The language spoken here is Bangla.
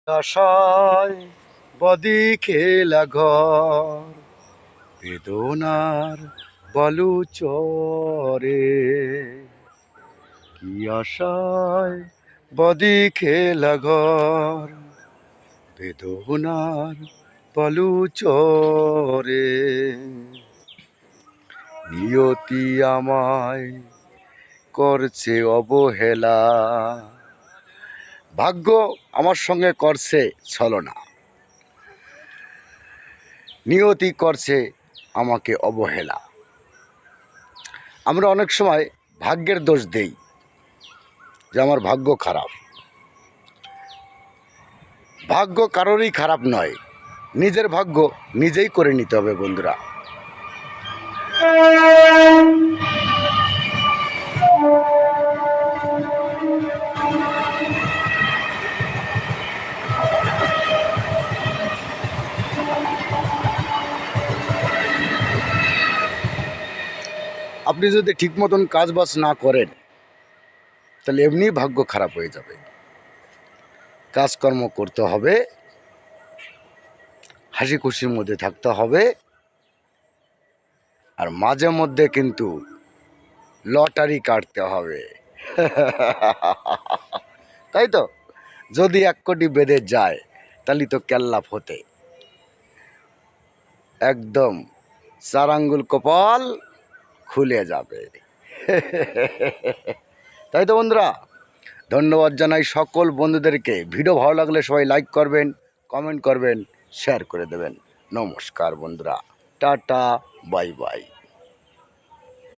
আশায় বদি খেলা ঘর বেদনার বালু চরে, কি আশায় বদি খেলা ঘর বেদনার বালু চরে, নিয়তি আমায় করছে অবহেলা, ভাগ্য আমার সঙ্গে করছে ছলনা, নিয়তি করছে আমাকে অবহেলা। আমরা অনেক সময় ভাগ্যের দোষ দেই যে আমার ভাগ্য খারাপ। ভাগ্য কারোরই খারাপ নয়, নিজের ভাগ্য নিজেই করে নিতে হবে বন্ধুরা। আপনি যদি ঠিক মতন কাজ বাজ না করেন তাহলে এমনি ভাগ্য খারাপ হয়ে যাবে। কাজকর্ম করতে হবে, হাসি খুশির মধ্যে থাকতে হবে, আর মাঝে মধ্যে কিন্তু লটারি কাটতে হবে। তাই তো, যদি 1 কোটি বেঁধে যায় তাহলে তো কেল্লা ফতে, একদম 4 আঙ্গুল কপাল খুলে যাবে। তাই তো বন্ধুরা, ধন্যবাদ জানাই সকল বন্ধুদেরকে। ভিডিও ভালো লাগলে সবাই লাইক করবেন, কমেন্ট করবেন, শেয়ার করে দেবেন। নমস্কার বন্ধুরা, টাটা, বাই বাই।